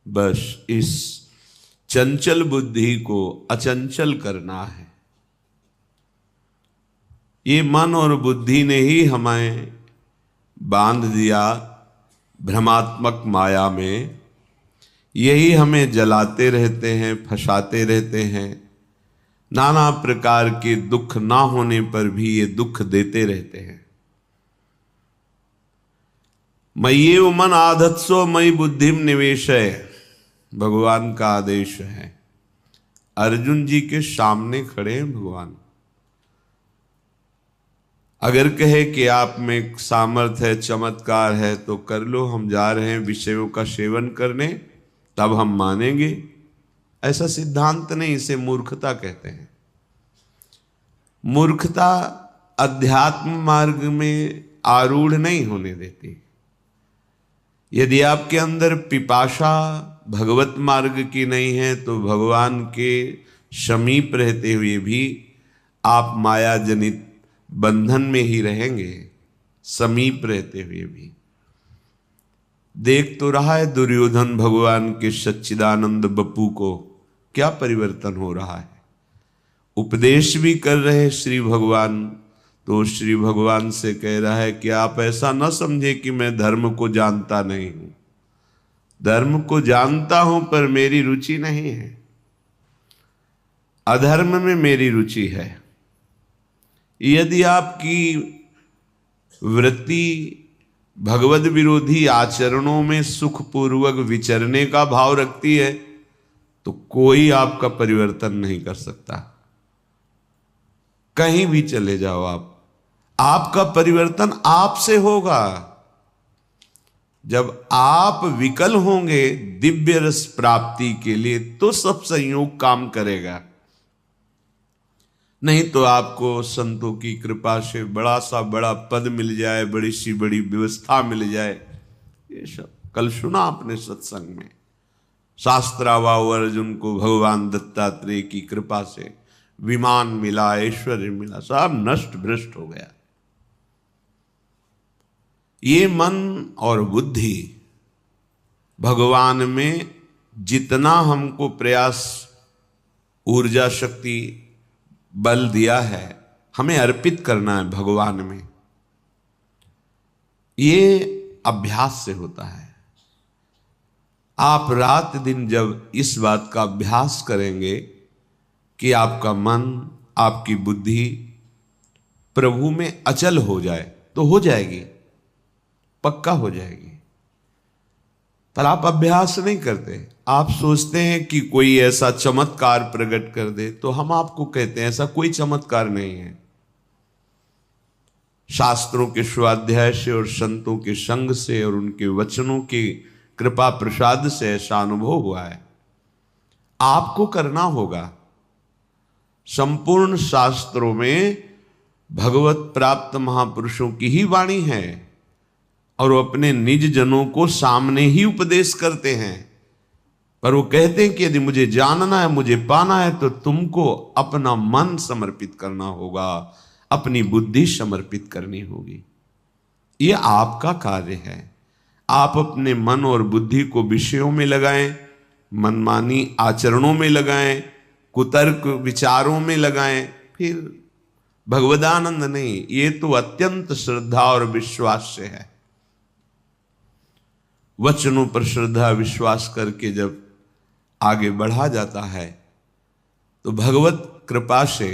बस इस चंचल बुद्धि को अचंचल करना है। ये मन और बुद्धि ने ही हमें बांध दिया भ्रमात्मक माया में। यही हमें जलाते रहते हैं, फंसाते रहते हैं। नाना प्रकार के दुख ना होने पर भी ये दुख देते रहते हैं। मय्येव मन आधत्सो मयि बुद्धिम निवेशय, भगवान का आदेश है। अर्जुन जी के सामने खड़े हैं भगवान। अगर कहे कि आप में सामर्थ्य है, चमत्कार है, तो कर लो, हम जा रहे हैं विषयों का सेवन करने, तब हम मानेंगे। ऐसा सिद्धांत नहीं, इसे मूर्खता कहते हैं। मूर्खता अध्यात्म मार्ग में आरूढ़ नहीं होने देती। यदि आपके अंदर पिपाशा भगवत मार्ग की नहीं है तो भगवान के समीप रहते हुए भी आप माया जनित बंधन में ही रहेंगे, समीप रहते हुए भी। देख तो रहा है दुर्योधन भगवान के सच्चिदानंद बप्पू को क्या परिवर्तन हो रहा है। उपदेश भी कर रहे श्री भगवान, तो श्री भगवान से कह रहा है कि आप ऐसा न समझे कि मैं धर्म को जानता नहीं हूं। धर्म को जानता हूं पर मेरी रुचि नहीं है, अधर्म में मेरी रुचि है। यदि आपकी वृत्ति भगवद विरोधी आचरणों में सुखपूर्वक विचरने का भाव रखती है तो कोई आपका परिवर्तन नहीं कर सकता। कहीं भी चले जाओ आप, आपका परिवर्तन आपसे होगा। जब आप विकल होंगे दिव्य रस प्राप्ति के लिए तो सब संयोग काम करेगा। नहीं तो आपको संतों की कृपा से बड़ा सा बड़ा पद मिल जाए, बड़ी सी बड़ी व्यवस्था मिल जाए, ये सब कल सुना आपने सत्संग में। शास्त्रावाव अर्जुन को भगवान दत्तात्रेय की कृपा से विमान मिला, ऐश्वर्य मिला, सब नष्ट भ्रष्ट हो गया। ये मन और बुद्धि भगवान में जितना हमको प्रयास, ऊर्जा, शक्ति, बल दिया है, हमें अर्पित करना है भगवान में। ये अभ्यास से होता है। आप रात दिन जब इस बात का अभ्यास करेंगे कि आपका मन, आपकी बुद्धि प्रभु में अचल हो जाए, तो हो जाएगी, पक्का हो जाएगी। पर आप अभ्यास नहीं करते। आप सोचते हैं कि कोई ऐसा चमत्कार प्रकट कर दे, तो हम आपको कहते हैं ऐसा कोई चमत्कार नहीं है। शास्त्रों के स्वाध्याय से और संतों के संग से और उनके वचनों की कृपा प्रसाद से ऐसा अनुभव हुआ है। आपको करना होगा। संपूर्ण शास्त्रों में भगवत प्राप्त महापुरुषों की ही वाणी है और वो अपने निज जनों को सामने ही उपदेश करते हैं। पर वो कहते हैं कि यदि मुझे जानना है, मुझे पाना है, तो तुमको अपना मन समर्पित करना होगा, अपनी बुद्धि समर्पित करनी होगी। ये आपका कार्य है। आप अपने मन और बुद्धि को विषयों में लगाएं, मनमानी आचरणों में लगाएं, कुतर्क विचारों में लगाएं, फिर भगवदानंद नहीं। ये तो अत्यंत श्रद्धा और विश्वास से है। वचनों पर श्रद्धा विश्वास करके जब आगे बढ़ा जाता है तो भगवत कृपा से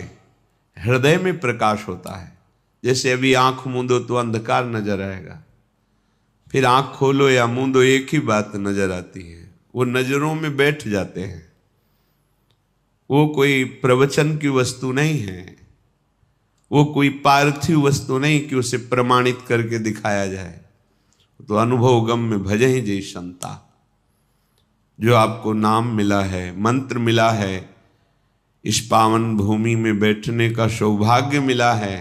हृदय में प्रकाश होता है। जैसे अभी आंख मूंदो तो अंधकार नजर आएगा, फिर आंख खोलो या मूंदो एक ही बात नजर आती है। वो नजरों में बैठ जाते हैं। वो कोई प्रवचन की वस्तु नहीं है, वो कोई पार्थिव वस्तु नहीं कि उसे प्रमाणित करके दिखाया जाए। तो अनुभव गम में भजे ही जय संता। जो आपको नाम मिला है, मंत्र मिला है, इस पावन भूमि में बैठने का सौभाग्य मिला है,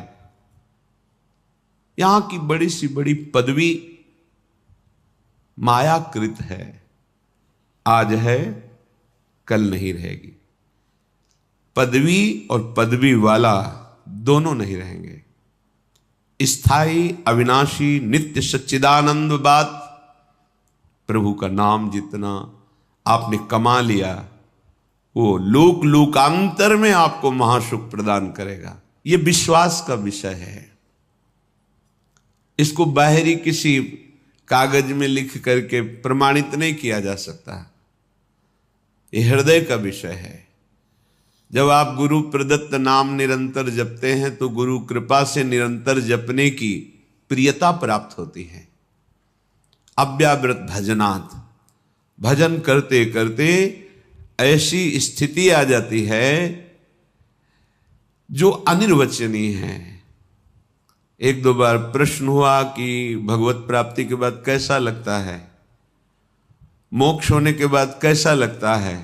यहां की बड़ी सी बड़ी पदवी मायाकृत है। आज है, कल नहीं रहेगी। पदवी और पदवी वाला दोनों नहीं रहेंगे। स्थायी, अविनाशी, नित्य सच्चिदानंद बात प्रभु का नाम जितना आपने कमा लिया, वो लोक लोकांतर में आपको महासुख प्रदान करेगा। ये विश्वास का विषय है। इसको बाहरी किसी कागज में लिख करके प्रमाणित नहीं किया जा सकता। ये हृदय का विषय है। जब आप गुरु प्रदत्त नाम निरंतर जपते हैं तो गुरु कृपा से निरंतर जपने की प्रियता प्राप्त होती है। अव्यावृत भजनात्, भजन करते करते ऐसी स्थिति आ जाती है जो अनिर्वचनीय है। एक दो बार प्रश्न हुआ कि भगवत प्राप्ति के बाद कैसा लगता है, मोक्ष होने के बाद कैसा लगता है।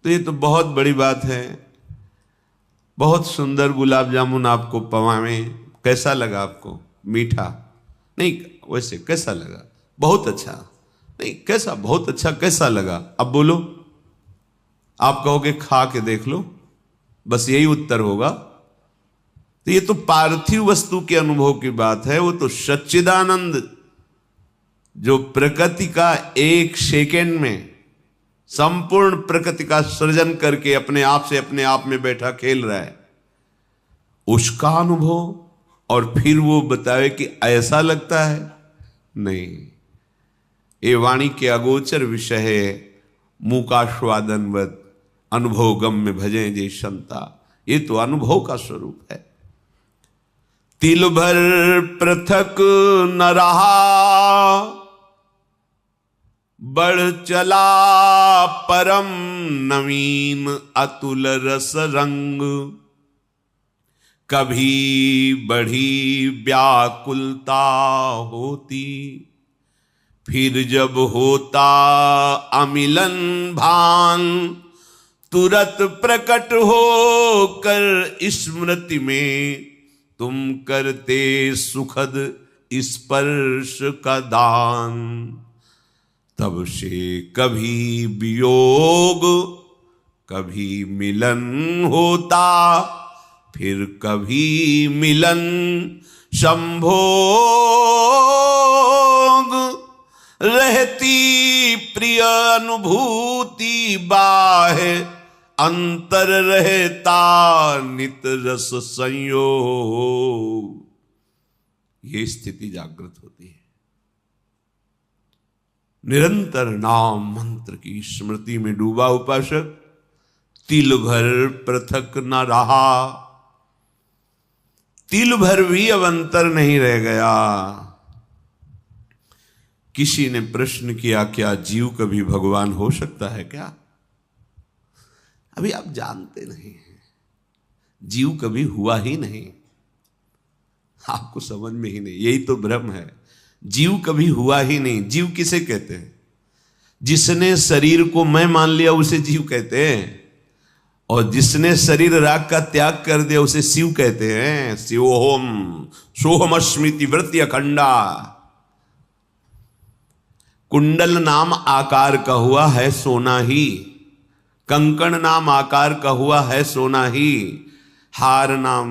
तो ये तो बहुत बड़ी बात है। बहुत सुंदर गुलाब जामुन आपको पवावें, कैसा लगा आपको? मीठा नहीं, वैसे कैसा लगा? बहुत अच्छा नहीं, कैसा? बहुत अच्छा कैसा लगा? अब बोलो, आप कहोगे खा के देख लो, बस यही उत्तर होगा। तो ये तो पार्थिव वस्तु के अनुभव की बात है। वो तो सच्चिदानंद जो प्रकृति का एक सेकेंड में संपूर्ण प्रकृति का सृजन करके अपने आप से अपने आप में बैठा खेल रहा है, उसका अनुभव। और फिर वो बतावे कि ऐसा लगता है, नहीं। ये वाणी के अगोचर विषय है। मूकास्वादनवत अनुभव गम में भजे जे संता। ये तो अनुभव का स्वरूप है। तिल भर पृथक न रहा, बढ़ चला परम नवीन अतुल रस रंग। कभी बढ़ी व्याकुलता होती, फिर जब होता अमिलन भान। तुरत प्रकट हो कर स्मृति में, तुम करते सुखद स्पर्श का दान। तब से कभी वियोग कभी मिलन होता, फिर कभी मिलन संभोग। रहती प्रिय अनुभूति बाहे, अंतर रहता नित रस संयोग। ये स्थिति जागृत होती है। निरंतर नाम मंत्र की स्मृति में डूबा उपासक तिल भर पृथक न रहा। तिल भर भी अब अंतर नहीं रह गया। किसी ने प्रश्न किया, क्या जीव कभी भगवान हो सकता है क्या? अभी आप जानते नहीं हैं, जीव कभी हुआ ही नहीं, आपको समझ में ही नहीं। यही तो भ्रम है, जीव कभी हुआ ही नहीं। जीव किसे कहते हैं? जिसने शरीर को मैं मान लिया उसे जीव कहते हैं, और जिसने शरीर राग का त्याग कर दिया उसे शिव कहते हैं। शिवोहम सोहम स्मृति वृत्ति अखंडा। कुंडल नाम आकार का हुआ है सोना ही, कंकण नाम आकार का हुआ है सोना ही, हार नाम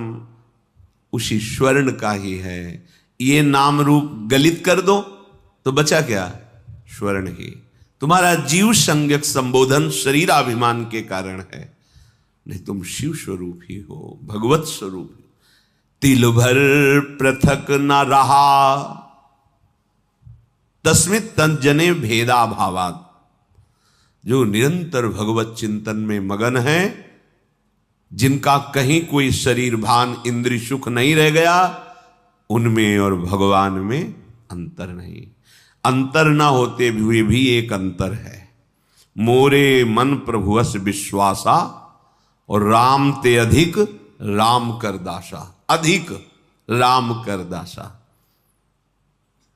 उसी स्वर्ण का ही है। ये नाम रूप गलित कर दो तो बचा क्या? स्वर्ण ही। तुम्हारा जीव संज्ञक संबोधन शरीराभिमान के कारण है, नहीं तुम शिव स्वरूप ही हो, भगवत स्वरूप। तिल भर पृथक न रहा, तस्मित् तज्जने भेदा भावात्। जो निरंतर भगवत चिंतन में मगन है, जिनका कहीं कोई शरीर भान इंद्रिय सुख नहीं रह गया, उनमें और भगवान में अंतर नहीं। अंतर ना होते हुए भी एक अंतर है। मोरे मन प्रभुवस विश्वासा, और राम ते अधिक राम कर दासा। अधिक राम कर दासा।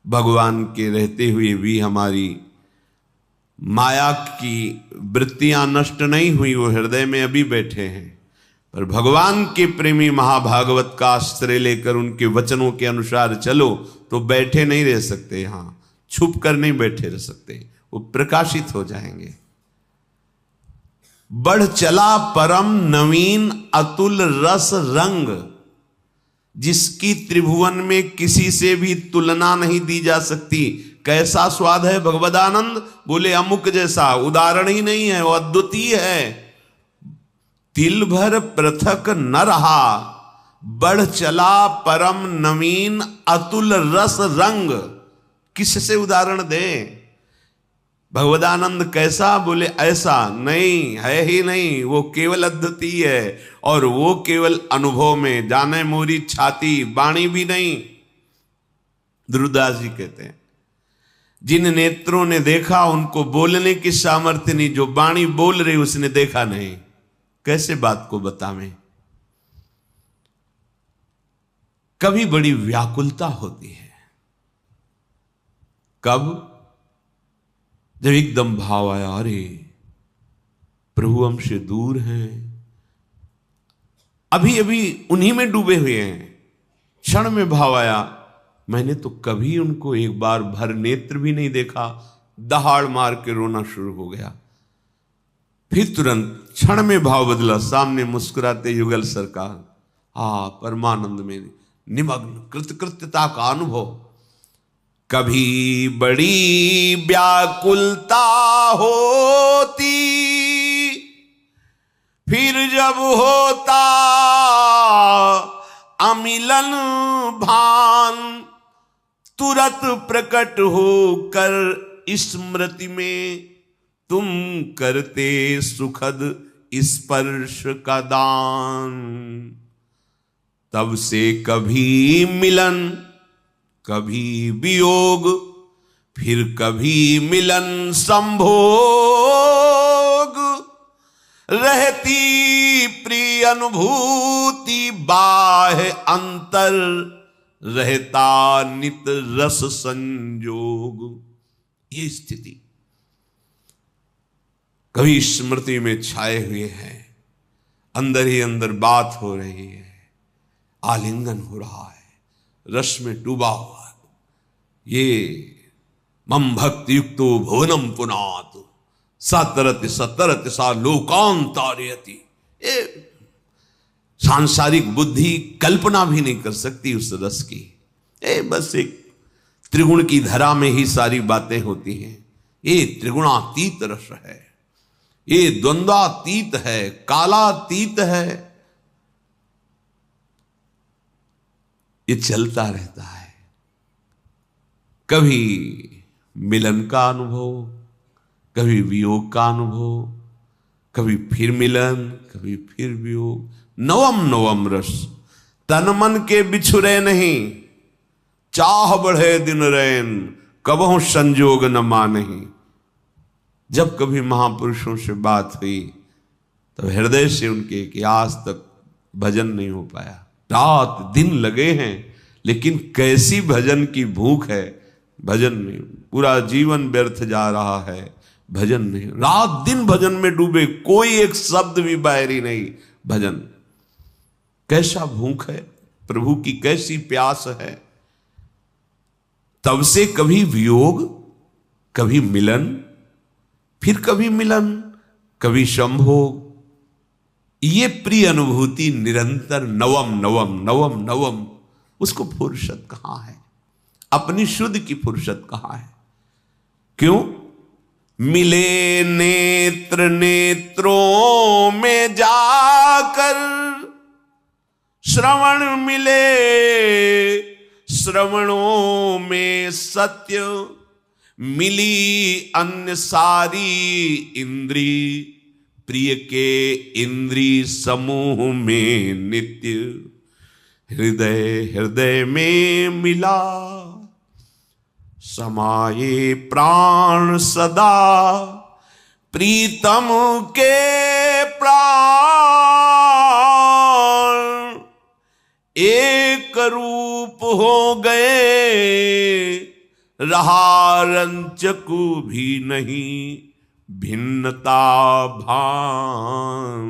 भगवान के रहते हुए भी हमारी माया की वृत्तियां नष्ट नहीं हुई, वो हृदय में अभी बैठे हैं। पर भगवान के प्रेमी महाभागवत का आश्रय लेकर उनके वचनों के अनुसार चलो तो बैठे नहीं रह सकते, यहां छुप कर नहीं बैठे रह सकते, वो प्रकाशित हो जाएंगे। बढ़ चला परम नवीन अतुल रस रंग, जिसकी त्रिभुवन में किसी से भी तुलना नहीं दी जा सकती, कैसा स्वाद है भगवदानंद? बोले अमुक जैसा, उदाहरण ही नहीं है, वो अद्वितीय है। तिल भर पृथक न रहा, बढ़ चला परम नवीन अतुल रस रंग। किससे उदाहरण दे? भगवदानंद कैसा? बोले ऐसा नहीं है ही नहीं, वो केवल अद्वितीय है, और वो केवल अनुभव में, जाने मोरी छाती वाणी भी नहीं। ध्रुवदास जी कहते हैं जिन नेत्रों ने देखा उनको बोलने की सामर्थ्य नहीं, जो वाणी बोल रही उसने देखा नहीं, कैसे बात को बतावें। कभी बड़ी व्याकुलता होती है, कब? जब एकदम भाव आया, अरे प्रभु हमसे दूर हैं, अभी अभी उन्हीं में डूबे हुए हैं। क्षण में भाव आया, मैंने तो कभी उनको एक बार भर नेत्र भी नहीं देखा। दहाड़ मार के रोना शुरू हो गया। फिर तुरंत क्षण में भाव बदला, सामने मुस्कुराते युगल सरकार, परमानंद में निमग्न, कृतकृत्यता का अनुभव। कभी बड़ी व्याकुलता होती, फिर जब होता अमिलन भान, तुरंत प्रकट होकर स्मृति में तुम करते सुखद स्पर्श का दान। तब से कभी मिलन, कभी वियोग, फिर कभी मिलन संभोग, रहती प्रिय अनुभूति बाह्य अंतर, रहता नित रस संजोग। ये स्थिति कभी स्मृति में छाए हुए हैं, अंदर ही अंदर बात हो रही है, आलिंगन हो रहा है, रस में डूबा हुआ है। ये मम भक्ति युक्तो भुवनम पुनात, सतरति सतरति सा लोकांतारयति। ये सांसारिक बुद्धि कल्पना भी नहीं कर सकती उस रस की। बस एक त्रिगुण की धरा में ही सारी बातें होती हैं। ये त्रिगुणातीत रस है, ये द्वंद्वातीत है, कालातीत है। ये चलता रहता है। कभी मिलन का अनुभव, कभी वियोग का अनुभव, कभी फिर मिलन, कभी फिर वियोग। नवम नवम रस, तन मन के बिछुरे नहीं, चाह बढ़े दिन रैन, कबहु संजोग न मानहि। जब कभी महापुरुषों से बात हुई तो हृदय से उनके कि आज तक भजन नहीं हो पाया। रात दिन लगे हैं, लेकिन कैसी भजन की भूख है, भजन नहीं। पूरा जीवन व्यर्थ जा रहा है, भजन नहीं। रात दिन भजन में डूबे, कोई एक शब्द भी बाहरी नहीं, भजन। कैसा भूख है, प्रभु की कैसी प्यास है। तब से कभी वियोग, कभी मिलन, फिर कभी मिलन, कभी संभोग। ये प्रिय अनुभूति निरंतर नवम नवम नवम नवम। उसको फुर्सत कहां है, अपनी शुद्ध की फुर्सत कहां है? क्यों? मिले नेत्र नेत्रों में जाकर, श्रवण मिले श्रवणों में सत्य, मिली अन्य सारी इंद्री, प्रिय के इंद्री समूह में नित्य। हृदय हृदय में मिला, समाये प्राण सदा, प्रीतम के प्राण एक रूप हो गए, रहा रंचकु भी नहीं भिन्नता भान।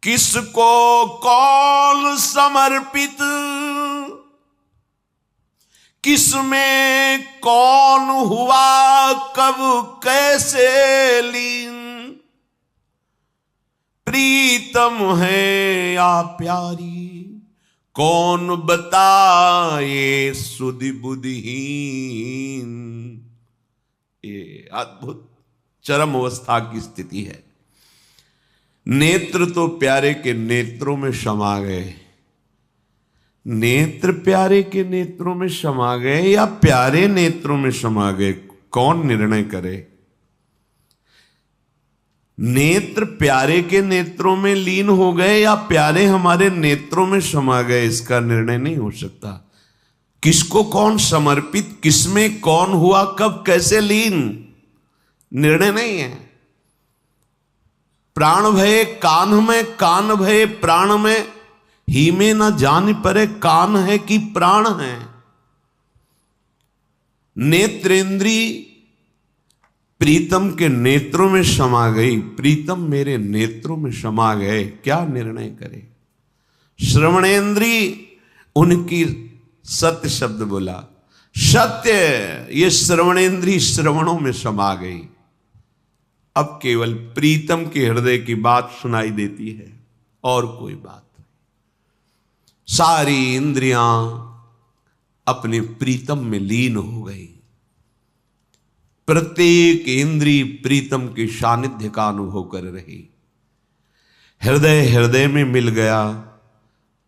किसको कौन समर्पित, किसमें कौन हुआ कब कैसे लीन। प्रीतम है या प्यारी, कौन बताए सुधि बुद्धिहीन। ये अद्भुत चरम अवस्था की स्थिति है। नेत्र तो प्यारे के नेत्रों में समा गए, नेत्र प्यारे के नेत्रों में समा गए या प्यारे नेत्रों में समा गए, कौन निर्णय करे। नेत्र प्यारे के नेत्रों में लीन हो गए या प्यारे हमारे नेत्रों में समा गए, इसका निर्णय नहीं हो सकता। किसको कौन समर्पित, किसमें कौन हुआ, कब कैसे लीन, निर्णय नहीं है। प्राण भये कान में, कान भये प्राण में, ही में न जान परे कान है कि प्राण है। नेत्रेंद्री प्रीतम के नेत्रों में समा गई, प्रीतम मेरे नेत्रों में समा गए, क्या निर्णय करे। श्रवणेंद्री उनकी सत्य शब्द बोला, सत्य, ये श्रवणेंद्री श्रवणों में समा गई। अब केवल प्रीतम के हृदय की बात सुनाई देती है और कोई बात नहीं। सारी इंद्रियां अपने प्रीतम में लीन हो गई। प्रत्येक इंद्री प्रीतम के सानिध्य का अनुभव कर रही। हृदय हृदय में मिल गया,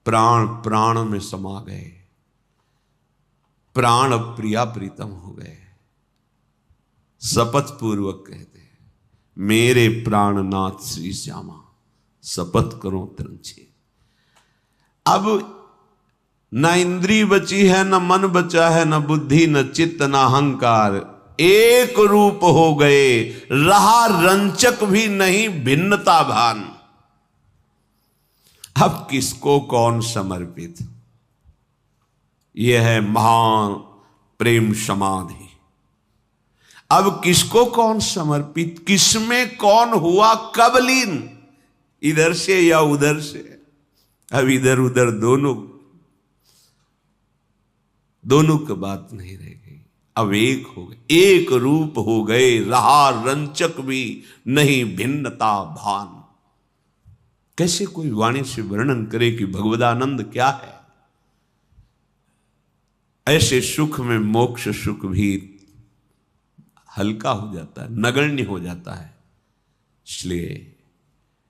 प्राण प्राण में समा गए, प्राण प्रिया प्रीतम हो गए। शपथ पूर्वक कहते हैं, मेरे प्राणनाथ श्री श्यामा शपथ करो तरंछे। अब न इंद्री बची है, न मन बचा है, न बुद्धि, न चित्त, न अहंकार, एक रूप हो गए, रहा रंचक भी नहीं भिन्नता भान। अब किसको कौन समर्पित, यह है महान प्रेम समाधि। अब किसको कौन समर्पित, किसमें कौन हुआ, कब लीन, इधर से या उधर से। अब इधर उधर दोनों की बात नहीं रह गई, अब एक हो गए, एक रूप हो गए, रहा रंचक भी नहीं भिन्नता भान। कैसे कोई वाणी से वर्णन करे कि भगवदानंद क्या है। ऐसे सुख में मोक्ष सुख भी हल्का हो जाता है, नगण्य हो जाता है। इसलिए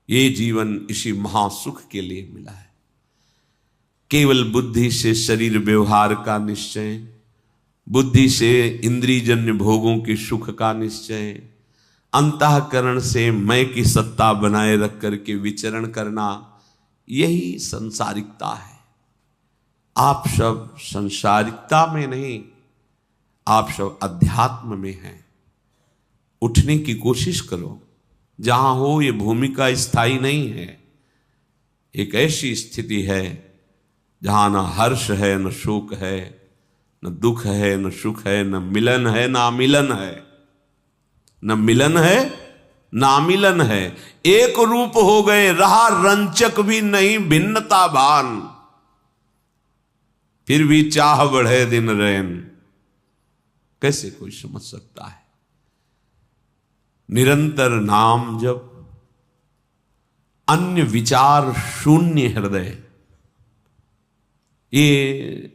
ये जीवन इसी महासुख के लिए मिला है। केवल बुद्धि से शरीर व्यवहार का निश्चय, बुद्धि से इंद्रियजन्य भोगों के सुख का निश्चय, अंतःकरण से मैं की सत्ता बनाए रख करके विचरण करना, यही संसारिकता है। आप सब संसारिकता में नहीं, आप सब अध्यात्म में हैं। उठने की कोशिश करो, जहां हो ये भूमिका स्थायी नहीं है। एक ऐसी स्थिति है जहां न हर्ष है, न शोक है, न दुख है, न सुख है, न मिलन है, न अमिलन है, न मिलन है, न अमिलन है। एक रूप हो गए, रहा रंचक भी नहीं भिन्नता भान। फिर भी चाह बढ़े दिन रैन, कैसे कोई समझ सकता है। निरंतर नाम जप, अन्य विचार शून्य हृदय। ये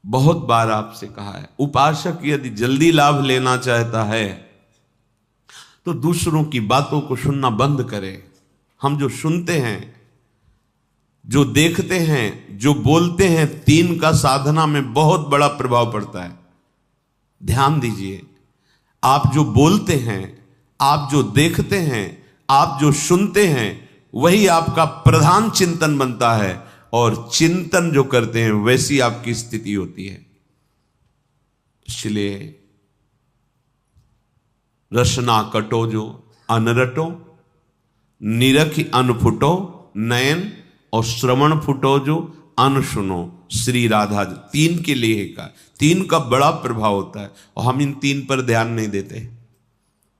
बहुत बार आपसे कहा है, उपासक यदि जल्दी लाभ लेना चाहता है तो दूसरों की बातों को सुनना बंद करे। हम जो सुनते हैं, जो देखते हैं, जो बोलते हैं, तीन का साधना में बहुत बड़ा प्रभाव पड़ता है। ध्यान दीजिए, आप जो बोलते हैं, आप जो देखते हैं, आप जो सुनते हैं, वही आपका प्रधान चिंतन बनता है, और चिंतन जो करते हैं वैसी आपकी स्थिति होती है। इसलिए रसना कटो जो अनरटो, निरखि अनफुटो नयन, और श्रवण फुटो जो अन सुनो। श्री राधा जी तीन के लिए का, तीन का बड़ा प्रभाव होता है, और हम इन तीन पर ध्यान नहीं देते।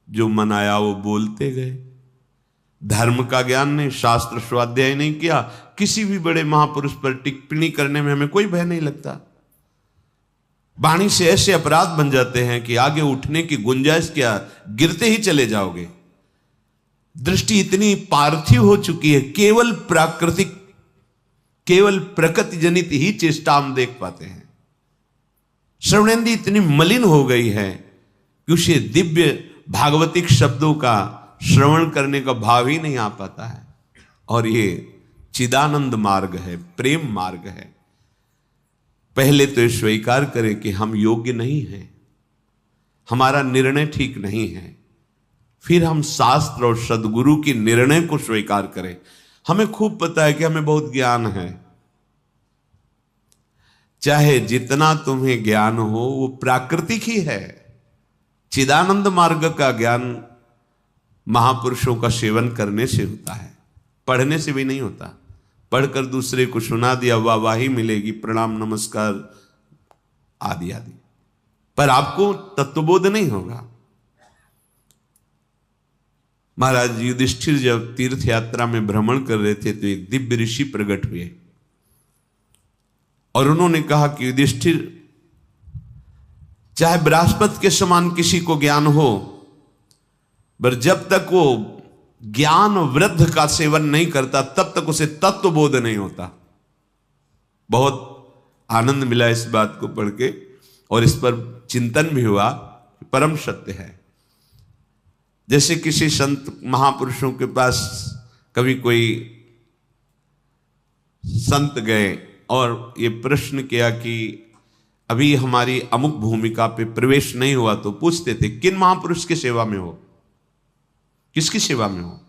जो मन आया वो बोलते गए, धर्म का ज्ञान नहीं, शास्त्र स्वाध्याय नहीं किया। किसी भी बड़े महापुरुष पर टिप्पणी करने में हमें कोई भय नहीं लगता। वाणी से ऐसे अपराध बन जाते हैं कि आगे उठने की गुंजाइश क्या, गिरते ही चले जाओगे। दृष्टि इतनी पार्थिव हो चुकी है, केवल प्राकृतिक, केवल प्रकृति जनित ही चेष्टा हम देख पाते हैं। श्रवणेंद्रिय इतनी मलिन हो गई है कि उसे दिव्य भागवतिक शब्दों का श्रवण करने का भाव ही नहीं आ पाता है। और ये चिदानंद मार्ग है, प्रेम मार्ग है। पहले तो स्वीकार करें कि हम योग्य नहीं हैं, हमारा निर्णय ठीक नहीं है, फिर हम शास्त्र और सदगुरु की निर्णय को स्वीकार करें। हमें खूब पता है कि हमें बहुत ज्ञान है, चाहे जितना तुम्हें ज्ञान हो वो प्राकृतिक ही है। चिदानंद मार्ग का ज्ञान महापुरुषों का सेवन करने से होता है, पढ़ने से भी नहीं होता। पढ़कर दूसरे को सुना दिया, वाहवाही मिलेगी, प्रणाम नमस्कार आदि आदि, पर आपको तत्वबोध नहीं होगा। महाराज युधिष्ठिर जब तीर्थ यात्रा में भ्रमण कर रहे थे तो एक दिव्य ऋषि प्रकट हुए और उन्होंने कहा कि युधिष्ठिर, चाहे बृहस्पति के समान किसी को ज्ञान हो, पर जब तक वो ज्ञान वृद्ध का सेवन नहीं करता तब तक उसे तत्वबोध नहीं होता। बहुत आनंद मिला इस बात को पढ़ के और इस पर चिंतन भी हुआ, परम सत्य है। जैसे किसी संत महापुरुषों के पास कभी कोई संत गए और ये प्रश्न किया कि अभी हमारी अमुक भूमिका पे प्रवेश नहीं हुआ, तो पूछते थे किन महापुरुष की सेवा में हो, किसकी सेवा में हो?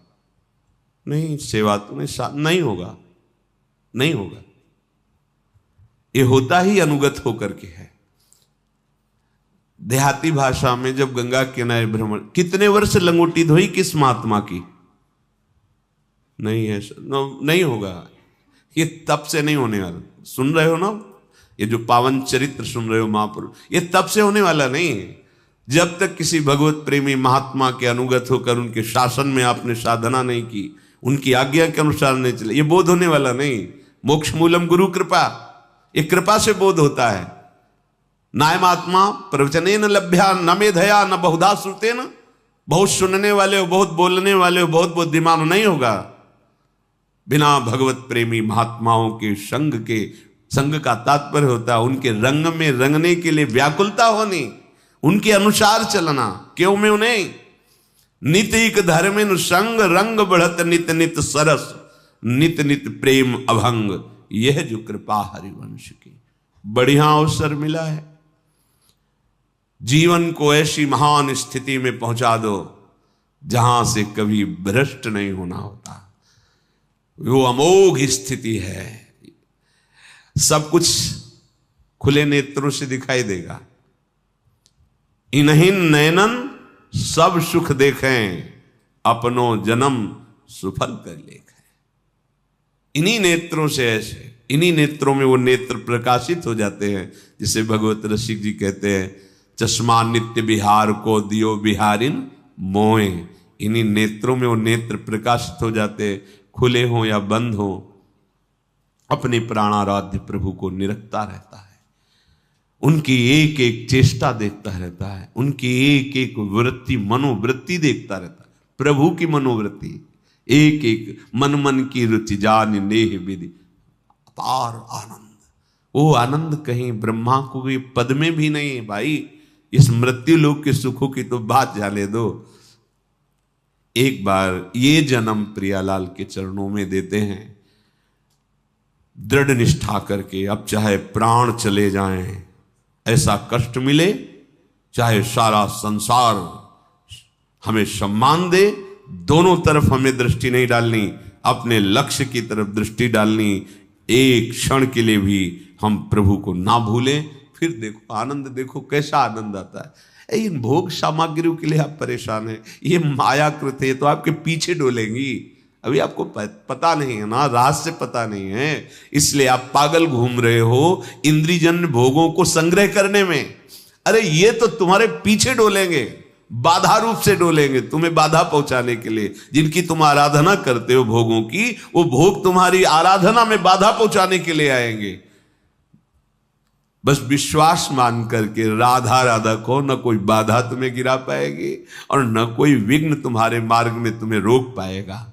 नहीं, सेवा तो नहीं होगा, नहीं होगा। ये होता ही अनुगत होकर के है। देहाती भाषा में जब गंगा किनारे भ्रमण, कितने वर्ष लंगोटी धोई किस महात्मा की? नहीं है, नहीं होगा। ये तब से नहीं होने वाला। सुन रहे हो ना, ये जो पावन चरित्र सुन रहे हो महापुरुष, ये तब से होने वाला नहीं है। जब तक किसी भगवत प्रेमी महात्मा के अनुगत होकर उनके शासन में आपने साधना नहीं की, उनकी आज्ञा के अनुसार नहीं चले, ये बोध होने वाला नहीं। मोक्ष मूलम गुरु कृपा, ये कृपा से बोध होता है। नायमात्मा प्रवचने न लभ्या न मेधया न बहुधा श्रुते न, बहुत सुनने वाले हो, बहुत बोलने वाले हो, बहुत बुद्धिमान नहीं होगा। बिना भगवत प्रेमी महात्माओं के संग का तात्पर्य होता है उनके रंग में रंगने के लिए व्याकुलता होनी, उनके अनुसार चलना। क्यों में उन्हें नित एक धर्मिन संग रंग बढ़त नित नित सरस नित नित प्रेम अभंग, यह जो कृपा हरिवंश की। बढ़िया अवसर मिला है, जीवन को ऐसी महान स्थिति में पहुंचा दो जहां से कभी भ्रष्ट नहीं होना होता। वो अमोघ स्थिति है, सब कुछ खुले नेत्रों से दिखाई देगा। इन्हीं नयनन सब सुख देखें, अपनो जन्म सुफल कर लेखें। इन्हीं नेत्रों से, ऐसे इन्हीं नेत्रों में वो नेत्र प्रकाशित हो जाते हैं, जिसे भगवत रसिक जी कहते हैं, चश्मा नित्य बिहार को दियो बिहारिन मोए। इन्हीं नेत्रों में वो नेत्र प्रकाशित हो जाते, खुले हो या बंद हो, अपने प्राणाराध्य प्रभु को निरखता रहता है, उनकी एक एक चेष्टा देखता रहता है, उनकी एक एक वृत्ति मनोवृत्ति देखता रहता है, प्रभु की मनोवृत्ति, एक एक मन मन की रुचि जान नेह विधि। अपार आनंद, वो आनंद कहीं ब्रह्मा को भी पद में भी नहीं है भाई। इस मृत्यु लोक के सुखों की तो बात जाने दो। एक बार ये जन्म प्रियालाल के चरणों में देते हैं, दृढ़ निष्ठा करके। अब चाहे प्राण चले जाएं, ऐसा कष्ट मिले, चाहे सारा संसार हमें सम्मान दे, दोनों तरफ हमें दृष्टि नहीं डालनी, अपने लक्ष्य की तरफ दृष्टि डालनी। एक क्षण के लिए भी हम प्रभु को ना भूलें। फिर देखो आनंद, देखो कैसा आनंद आता है। इन भोग सामग्रियों के लिए आप परेशान हैं, ये मायाकृत है, तो आपके पीछे डोलेंगी। अभी आपको पता नहीं है ना, रहस्य पता नहीं है, इसलिए आप पागल घूम रहे हो इंद्रियजन्य भोगों को संग्रह करने में। अरे ये तो तुम्हारे पीछे डोलेंगे, बाधा रूप से डोलेंगे, तुम्हें बाधा पहुंचाने के लिए। जिनकी तुम आराधना करते हो भोगों की, वो भोग तुम्हारी आराधना में बाधा पहुंचाने के लिए आएंगे। बस विश्वास मान करके राधा राधा को, न कोई बाधा तुम्हें गिरा पाएगी और न कोई विघ्न तुम्हारे मार्ग में तुम्हें रोक पाएगा।